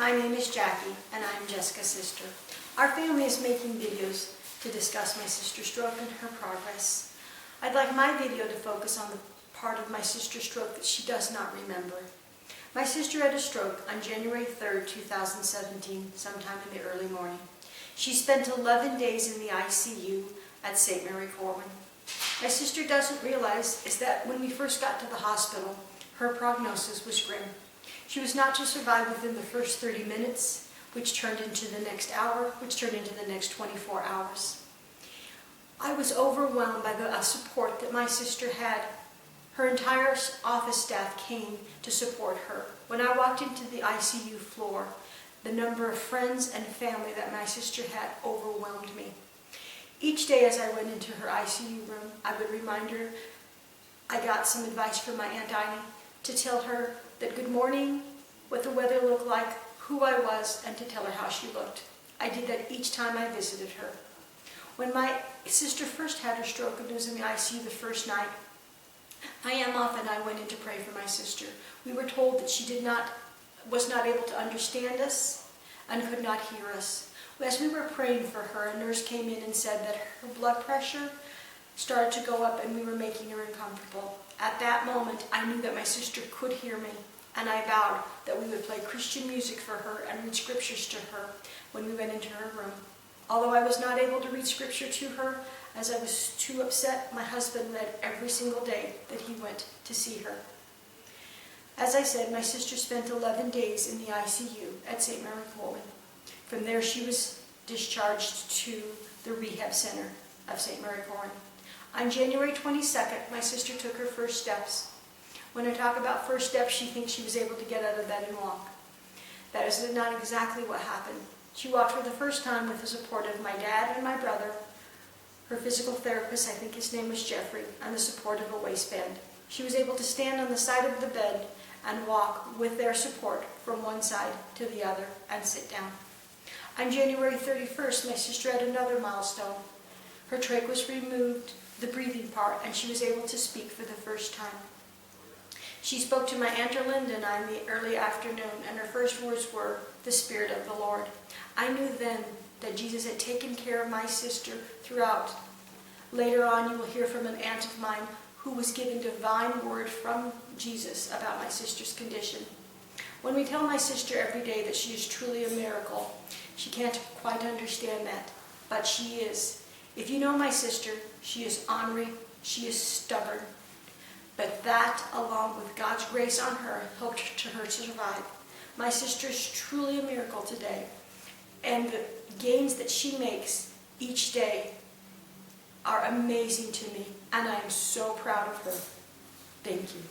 My name is Jackie, and I'm Jessica's sister. Our family is making videos to discuss my sister's stroke and her progress. I'd like my video to focus on the part of my sister's stroke that she does not remember. My sister had a stroke on January 3rd, 2017, sometime in the early morning. She spent 11 days in the ICU at St. Mary Corwin. My sister doesn't realize is that when we first got to the hospital, her prognosis was grim. She was not to survive within the first 30 minutes, which turned into the next hour, which turned into the next 24 hours. I was overwhelmed by the support that my sister had. Her entire office staff came to support her. When I walked into the ICU floor, the number of friends and family that my sister had overwhelmed me. Each day as I went into her ICU room, I would remind her I got some advice from my Aunt Dinah to tell her that good morning, what the weather looked like, who I was, and to tell her how she looked. I did that each time I visited her. When my sister first had her stroke and was in the ICU the first night, I am off and I went in to pray for my sister. We were told that she was not able to understand us and could not hear us. As we were praying for her, a nurse came in and said that her blood pressure started to go up and we were making her uncomfortable. At that moment, I knew that my sister could hear me, and I vowed that we would play Christian music for her and read scriptures to her when we went into her room. Although I was not able to read scripture to her, as I was too upset, my husband read every single day that he went to see her. As I said, my sister spent 11 days in the ICU at St. Mary Corwin. From there, she was discharged to the Rehab Center of St. Mary Corwin. On January 22nd, my sister took her first steps. When I talk about first steps, she thinks she was able to get out of bed and walk. That is not exactly what happened. She walked for the first time with the support of my dad and my brother, her physical therapist, I think his name was Jeffrey, and the support of a waistband. She was able to stand on the side of the bed and walk with their support from one side to the other and sit down. On January 31st, my sister had another milestone. Her trach was removed, the breathing part, and she was able to speak for the first time. She spoke to my Aunt Erlinda and I in the early afternoon, and her first words were, "The Spirit of the Lord." I knew then that Jesus had taken care of my sister throughout. Later on, you will hear from an aunt of mine who was given divine word from Jesus about my sister's condition. When we tell my sister every day that she is truly a miracle, she can't quite understand that, but she is. If you know my sister, she is ornery, she is stubborn. But that, along with God's grace on her, helped her to survive. My sister is truly a miracle today. And the gains that she makes each day are amazing to me. And I am so proud of her. Thank you.